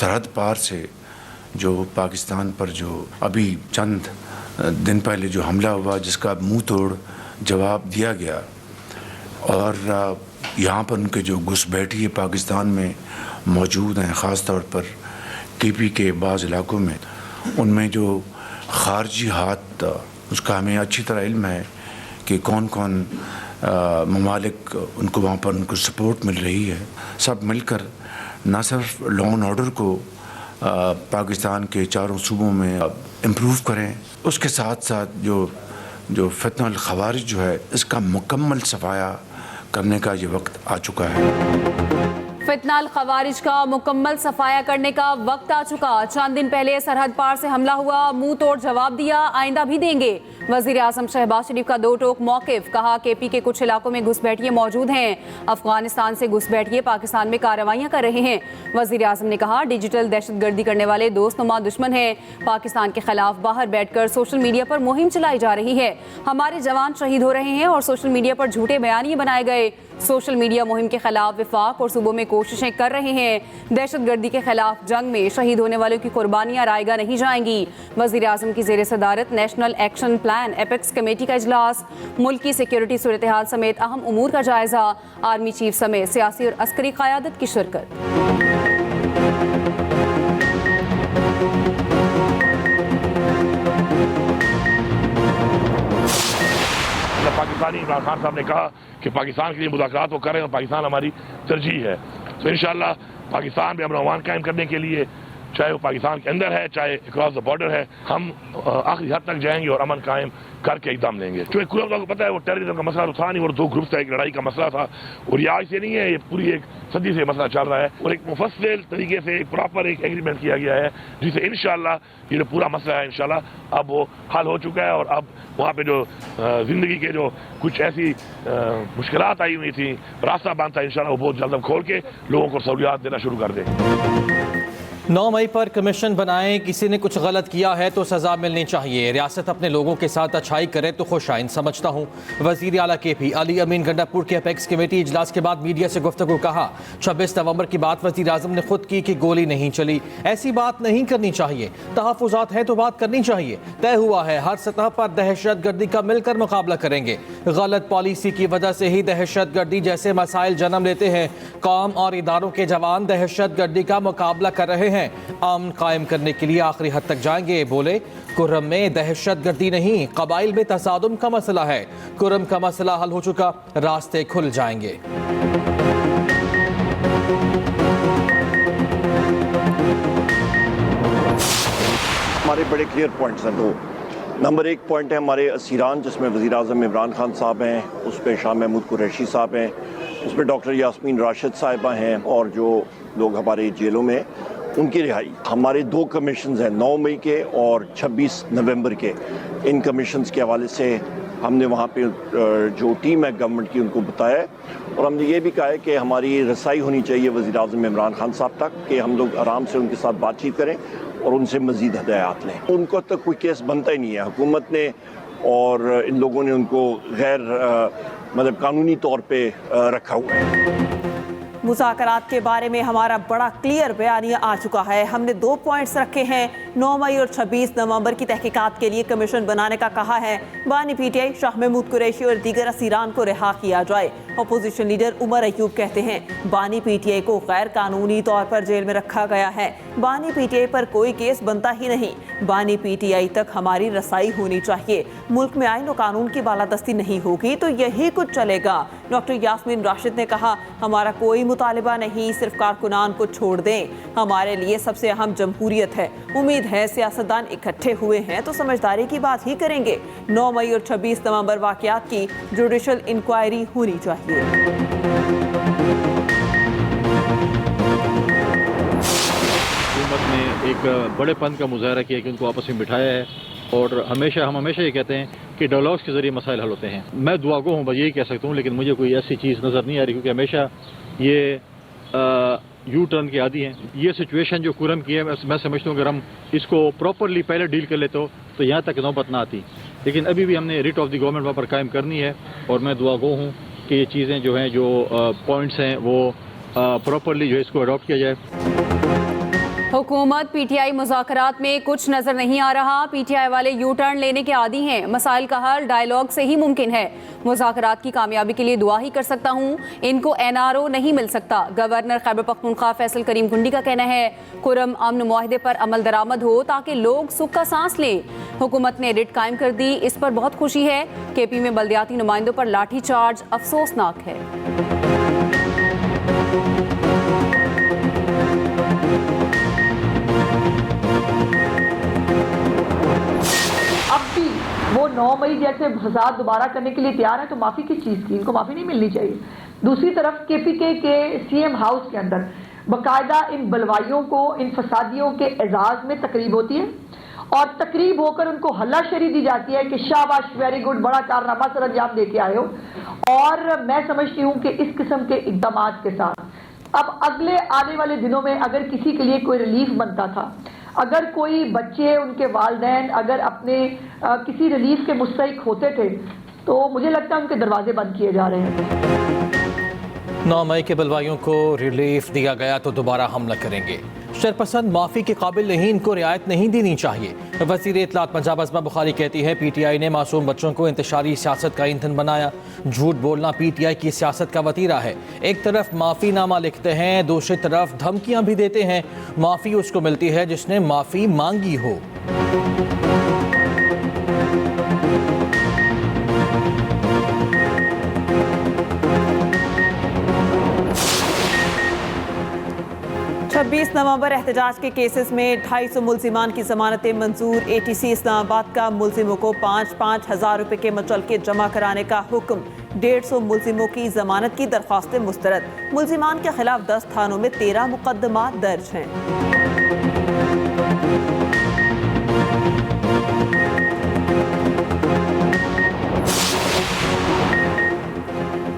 सरहद पार से जो पाकिस्तान पर जो अभी चंद दिन पहले जो हमला हुआ, जिसका मुंह तोड़ जवाब दिया गया, और यहाँ पर उनके जो घुसपैठी पाकिस्तान में मौजूद हैं, ख़ास तौर पर केपी के बाज़ इलाकों में, उनमें जो ख़ारजी हाथ, उसका हमें अच्छी तरह इल्म है कि कौन कौन ममालिक उनको वहाँ पर उनको सपोर्ट मिल रही है। सब मिलकर न सिर्फ लॉ एंड ऑर्डर को पाकिस्तान के चारों सूबों में इम्प्रूव करें, उसके साथ साथ जो फितना ख़वारिज जो है, इसका मुकम्मल सफाया करने का ये वक्त आ चुका है। फितना ख़वारिज का मुकम्मल सफाया करने का वक्त आ चुका। चंद दिन पहले सरहद पार से हमला हुआ, मुंह तोड़ जवाब दिया, आइंदा भी देंगे। वज़ीर आज़म शहबाज शरीफ का दो टोक मौक़िफ़, कहा केपी के कुछ इलाकों में घुसपैठिए मौजूद हैं, अफगानिस्तान से घुसपैठिए पाकिस्तान में कार्रवाइयाँ कर रहे हैं। वज़ीर आज़म ने कहा डिजिटल दहशतगर्दी करने वाले दोस्तनुमा दुश्मन हैं, पाकिस्तान के खिलाफ बाहर बैठकर सोशल मीडिया पर मुहिम चलाई जा रही है, हमारे जवान शहीद हो रहे हैं और सोशल मीडिया पर झूठे बयानिए बनाए गए। सोशल मीडिया मुहिम के खिलाफ विफाक और सूबों में कोशिशें कर रहे हैं। दहशतगर्दी के खिलाफ जंग में शहीद होने वालों की कुर्बानियां रायगा नहीं जाएंगी। वज़ीर आज़म की ज़ेर सदारत national action plan apex committee का इजलास, मुल्क की सिक्योरिटी सूरत हाल समेत अहम उमूर का जायजा, आर्मी चीफ समेत सियासी और अस्करी क़यादत की शिरकत। पाकिस्तानी इमरान खान साहब ने कहा कि पाकिस्तान के लिए मुज़ाकरात वो कर रहे हैं और पाकिस्तान हमारी तरजीह है। तो इंशाअल्लाह पाकिस्तान में अमन अमान कायम करने के लिए, चाहे वो पाकिस्तान के अंदर है चाहे अक्रॉस द बॉर्डर है, हम आखिरी हद तक जाएंगे और अमन कायम करके एकदम लेंगे। क्योंकि कुल को पता है वो टेररिज्म का मसला तो था नहीं, वो दो ग्रुप्स का एक लड़ाई का मसला था, और ये आज से नहीं है, ये पूरी एक सदी से मसला चल रहा है, और एक मुफस्सिल तरीके से एक प्रॉपर एक एग्रीमेंट किया गया है, जिससे इंशाअल्लाह ये जो पूरा मसला है इंशाअल्लाह अब वो हल हो चुका है। और अब वहाँ पे जो ज़िंदगी के जो कुछ ऐसी मुश्किलात आई हुई थी, रास्ता बंद था, इंशाअल्लाह वो बहुत जल्द खोल के लोगों को सहूलियात देना शुरू कर दें। 9 मई पर कमीशन बनाएं, किसी ने कुछ गलत किया है तो सज़ा मिलनी चाहिए, रियासत अपने लोगों के साथ अच्छाई करे तो खुश आइन समझता हूँ। वज़ीर आला केपी अली अमीन गंडापुर के अपेक्स कमेटी इजलास के बाद मीडिया से गुफ्तगू, कहा 26 नवंबर की बात वज़ीर आज़म ने खुद की कि गोली नहीं चली, ऐसी बात नहीं करनी चाहिए, तहफ़्फ़ुज़ात हैं तो बात करनी चाहिए, तय हुआ है हर सतह पर दहशत गर्दी का मिलकर मुकाबला करेंगे, गलत पॉलिसी की वजह से ही दहशत गर्दी जैसे मसाइल जन्म लेते हैं, कौम और इदारों के जवान दहशत गर्दी का मुकाबला कर रहे हैं, अमन कायम करने के लिए आखिरी हद तक जाएंगे। बोले कुर्रम में दहशत गर्दी नहीं, कबाइल में तसादुम का मसला है, कुर्रम का मसला हल हो चुका, रास्ते खुल जाएंगे। हमारे बड़े क्लियर पॉइंट्स हैं। दो नंबर 1 पॉइंट है हमारे असीरान, जिसमें वज़ीर आज़म इमरान खान साहब हैं, उस पर शाह महमूद कुरैशी साहब हैं, उस पर डॉक्टर यास्मीन राशिद साहिबा हैं, और जो लोग हमारे जेलों में उनकी रिहाई। हमारे 2 कमीशंस हैं, 9 मई के और 26 नवंबर के। इन कमीशंस के हवाले से हमने वहाँ पे जो टीम है गवर्नमेंट की उनको बताया है, और हमने ये भी कहा है कि हमारी रसाई होनी चाहिए वज़ीर आज़म इमरान खान साहब तक, कि हम लोग आराम से उनके साथ बातचीत करें और उनसे मज़ीद हदायत लें। उनको तक कोई केस बनता ही नहीं है, हुकूमत ने और इन लोगों ने उनको गैर मतलब कानूनी तौर पे रखा हुआ है। मुज़ाकरात के बारे में हमारा बड़ा क्लियर बयानिया आ चुका है। हमने 2 पॉइंट्स रखे हैं, 9 मई और 26 नवंबर की तहकीकात के लिए कमीशन बनाने का कहा है। बानी पीटीआई शाह महमूद कुरैशी और दीगर असीरान को रिहा किया जाए। अपोजिशन लीडर उमर अयूब कहते हैं बानी पीटीआई को गैर कानूनी तौर पर जेल में रखा गया है, बानी पीटीआई पर कोई केस बनता ही नहीं, बानी पीटीआई तक हमारी रसाई होनी चाहिए, मुल्क में आईन और कानून की बालादस्ती नहीं होगी तो यही कुछ चलेगा। डॉक्टर यास्मीन राशिद ने कहा हमारा कोई मुतालिबा नहीं, सिर्फ कारकुनान को छोड़ दें, हमारे लिए सबसे अहम जमहूरियत है। उम्मीद है सियासतदान इकट्ठे हुए हैं तो समझदारी की बात ही करेंगे। 9 मई और 26 नवंबर वाक़यात की जुडिशल इंक्वायरी होनी चाहिए। हुकूमत ने एक बड़े पन का मुजाहरा किया कि उनको आपस में बिठाया है, और हम हमेशा ये कहते हैं कि डायलॉग्स के ज़रिए मसाइल हल होते हैं। मैं दुआगो हूँ, बस यही कह सकता हूँ, लेकिन मुझे कोई ऐसी चीज़ नज़र नहीं आ रही, क्योंकि हमेशा ये यू टर्न के आदी हैं। ये सिचुएशन जो कुरम की है, मैं समझता हूँ अगर हम इसको प्रॉपरली पहले डील कर लेते हो तो यहाँ तक नौबत ना आती, लेकिन अभी भी हमने रिट ऑफ द गवर्नमेंट वहाँ पर कायम करनी है, और मैं दुआगो हूँ कि ये चीज़ें जो हैं, जो पॉइंट्स हैं, वो प्रॉपरली जो है इसको अडॉप्ट किया जाए। हुकूमत पीटीआई मुज़ाकरात में कुछ नजर नहीं आ रहा। पीटीआई वाले यू टर्न लेने के आदी हैं। मसाइल का हल डायलॉग से ही मुमकिन है। मुज़ाकरात की कामयाबी के लिए दुआ ही कर सकता हूँ। इनको एनआरओ नहीं मिल सकता। गवर्नर खैबर पख्तूनख्वा फैसल करीम गुंडी का कहना है खुरम अमन मुआहदे पर अमल दरामद हो ताकि लोग सुख का सांस लें। हुकूमत ने एडिट कायम कर दी, इस पर बहुत खुशी है। केपी में बल्दियाती नुमाइंदों पर लाठी चार्ज अफसोसनाक है। अब भी वो 9 मई जैसे फसाद दोबारा करने के लिए तैयार है, तो माफ़ी किस चीज़ की? इनको माफ़ी नहीं मिलनी चाहिए। दूसरी तरफ केपीके के सीएम हाउस के अंदर बाकायदा इन बलवाइयों को, इन फसादियों के एजाज़ में तकरीब होती है और तकरीब होकर उनको हल्लाशेरी दी जाती है कि शाबाश, वेरी गुड, बड़ा कारनामा सर अंजाम दे के आए हो। और मैं समझती हूँ कि इस किस्म के इक़दाम के साथ अब अगले आने वाले दिनों में अगर किसी के लिए कोई रिलीफ बनता था, अगर कोई बच्चे, उनके वालिदैन अगर अपने किसी रिलीफ के मुस्तहिक होते थे, तो मुझे लगता है उनके दरवाजे बंद किए जा रहे हैं। 9 मई के बलवाइयों को रिलीफ दिया गया तो दोबारा हमला करेंगे। शरपसंद माफ़ी के काबिल नहीं, इनको रियायत नहीं देनी चाहिए। वज़ीर इत्तलात पंजाब अज़मा बुखारी कहती है पीटीआई ने मासूम बच्चों को इंतशारी सियासत का ईंधन बनाया। झूठ बोलना पीटीआई की सियासत का वतीरा है। एक तरफ माफ़ी नामा लिखते हैं, दूसरी तरफ धमकियां भी देते हैं। माफ़ी उसको मिलती है जिसने माफ़ी मांगी हो। छब्बीस नवंबर एहतजाज के केसेस में 250 मुलजिमान की जमानतें मंजूर। एटीसी इस्लामाबाद का मुलजिमों को 5-5 हज़ार रुपये के मुचलके जमा कराने का हुक्म। 150 मुलजिमों की जमानत की दरख्वास्तें मुस्तरद। मुलजिमान के खिलाफ 10 थानों में 13 मुकदमा दर्ज हैं।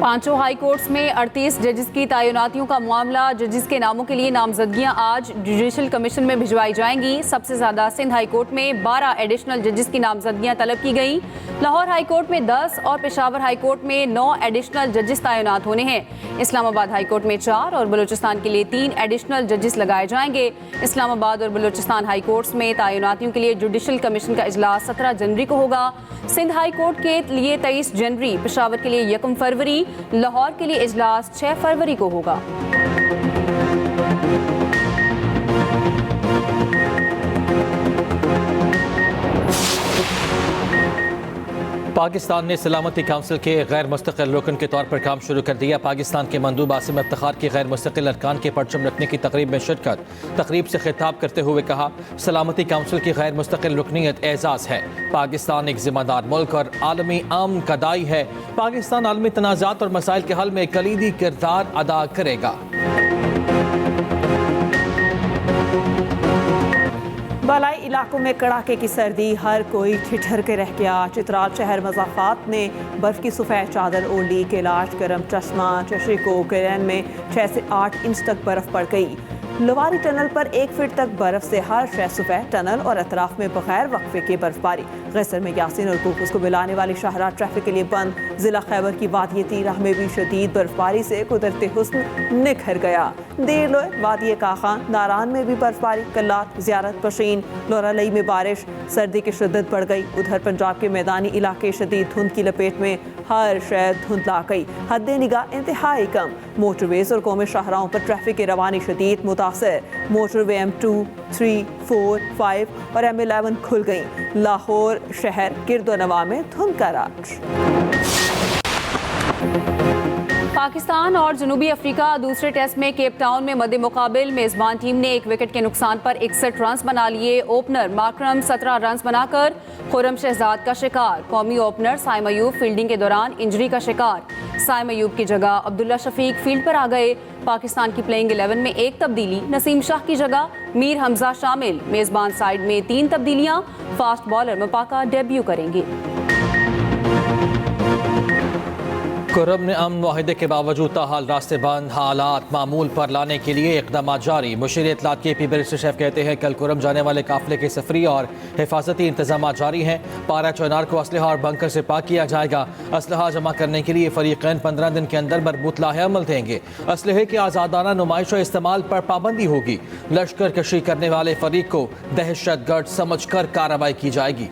पांचों हाई कोर्ट्स में 38 जजेस की तैनातियों का मामला। जजेस के नामों के लिए नामजदगियां आज जुडिशल कमीशन में भिजवाई जाएंगी। सबसे ज्यादा सिंध हाई कोर्ट में 12 एडिशनल जजेस की नामजदगियां तलब की गई। लाहौर हाई कोर्ट में 10 और पेशावर हाई कोर्ट में 9 एडिशनल जजेस तैनात होने हैं। इस्लामाबाद हाई कोर्ट में 4 और बलूचिस्तान के लिए 3 एडिशनल जजेस लगाए जाएंगे। इस्लामाबाद और बलूचिस्तान हाई कोर्ट्स में तैनातियों के लिए जुडिशल कमीशन का इजलास 17 जनवरी को होगा। सिंध हाई कोर्ट के लिए 23 जनवरी, पेशावर के लिए 1 फरवरी, लाहौर के लिए इजलास 6 फरवरी को होगा। पाकिस्तान ने सलामती काउंसिल के गैर मुस्तकिल रुकन के तौर पर काम शुरू कर दिया। पाकिस्तान के मंदूब आसिम इफ्तिखार की गैर मुस्तकिल अरकान के परचम रखने की तकरीब में शिरकत। तकरीब से खिताब करते हुए कहा सलामती काउंसिल की गैर मुस्तकिल रुकनीत एजाज़ है। पाकिस्तान एक जिम्मेदार मुल्क और आलमी अमन का दाई है। पाकिस्तान आलमी तनाज़ात और मसाइल के हल में कलीदी किरदार अदा करेगा। बालाई इलाकों में कड़ाके की सर्दी, हर कोई ठिठर के रह गया। चित्राल शहर मज़ाफ़ात ने बर्फ़ की सफ़ेद चादर ओढ़ ली। कैलाश, गरम चश्मा, चश्रिको, केरन में 6 से 8 इंच तक बर्फ़ पड़ गई। लवारी टनल पर 1 फीट तक बर्फ से हर शह सफ़ेद। टनल और अतराफ में बगैर वक्फे की बर्फबारी। गैसर में यासीन और कोफूस को मिलाने वाली शाहराह ट्रैफिक के लिए बंद। जिला खैबर की वादी तीराह में भी शदीद बर्फबारी से कुदरती हुस्न निखर गया। देर लोए, वादी काखान, नारान में भी बर्फबारी। कल्लात, ज़ियारत, पशीन, लोरालई में बारिश। सर्दी की शिद्दत बढ़ गई। उधर पंजाब के मैदानी इलाके शदीद धुंध की लपेट में, हर शहर धुंधला गई। हद निगाह इंतहाई कम। मोटरवेज और कौमी शाहराहों पर ट्रैफिक की रवानी शदीद मुतासर। मोटरवे M2, 3, 4, 5 और M11 खुल गई। लाहौर शहर गिरदोनवा में धुंध का राज। पाकिस्तान और जनूबी अफ्रीका दूसरे टेस्ट में केप टाउन में मद्दे मुकाबिल। मेजबान टीम ने 1 विकेट के नुकसान पर 61 रन बना लिए। ओपनर माकरम 17 रन बनाकर खुरम शहजाद का शिकार। कौमी ओपनर साइम अयूब फील्डिंग के दौरान इंजरी का शिकार। साइम अयूब की जगह अब्दुल्ला शफीक फील्ड पर आ गए। पाकिस्तान की प्लेइंग 11 में 1 तब्दीली, नसीम शाह की जगह मीर हमजा शामिल। मेजबान साइड में 3 तब्दीलियां। फास्ट बॉलर मपाका डेब्यू करेंगे। کرم نے امن معاہدے کے باوجود تاحال راستے بند، حالات معمول پر لانے کے لیے اقدامات جاری۔ مشیر اطلاعات کے پی بیرسٹر شیف کہتے ہیں کل کرم جانے والے قافلے کے سفری اور حفاظتی انتظامات جاری ہیں۔ پارا چنار کو اسلحہ اور بنکر سے پاک کیا جائے گا۔ اسلحہ جمع کرنے کے لیے فریقین 15 دن کے اندر مربوط لاہ عمل دیں گے۔ اسلحے کی آزادانہ نمائش و استعمال پر پابندی ہوگی۔ لشکر کشی کرنے والے فریق کو دہشت گرد سمجھ کر کارروائی کی جائے گی۔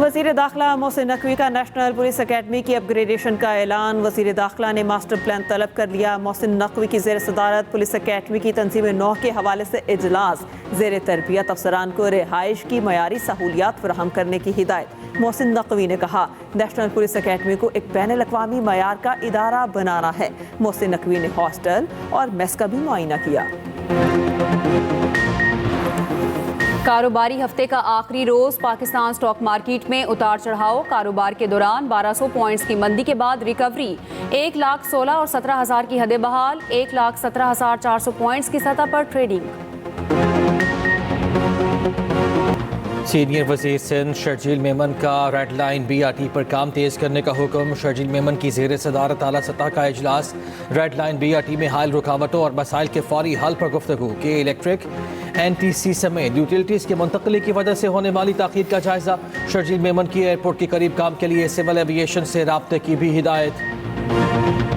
وزیر داخلہ محسن نقوی کا نیشنل پولیس اکیڈمی کی اپ گریڈیشن کا اعلان۔ وزیر داخلہ نے ماسٹر پلان طلب کر لیا۔ محسن نقوی کی زیر صدارت پولیس اکیڈمی کی تنظیم نو کے حوالے سے اجلاس۔ زیر تربیت افسران کو رہائش کی معیاری سہولیات فراہم کرنے کی ہدایت۔ محسن نقوی نے کہا نیشنل پولیس اکیڈمی کو ایک بین الاقوامی معیار کا ادارہ بنانا ہے۔ محسن نقوی نے ہاسٹل اور میس کا بھی معائنہ کیا۔ کاروباری ہفتے کا آخری روز پاکستان سٹاک مارکیٹ میں اتار چڑھاؤ۔ کاروبار کے دوران 1200 پوائنٹس کی مندی کے بعد ریکوری۔ 1,16,000 اور 17,000 کی حدیں بحال۔ 1,17,400 پوائنٹس کی سطح پر ٹریڈنگ۔ سینئر وزیر سندھ شرجیل میمن کا red line B R T پر کام تیز کرنے کا حکم۔ شرجیل میمن کی زیر صدارت اعلیٰ سطح کا اجلاس۔ Red line B R T میں حائل رکاوٹوں اور مسائل کے فوری حل پر گفتگو۔ کے الیکٹرک، این ٹی سی سمیت یوٹیلیٹیز کی منتقلی کی وجہ سے ہونے والی تاخیر کا جائزہ۔ شرجیل میمن کی ایئرپورٹ کے قریب کام کے لیے سول ایویشن سے رابطے کی بھی ہدایت۔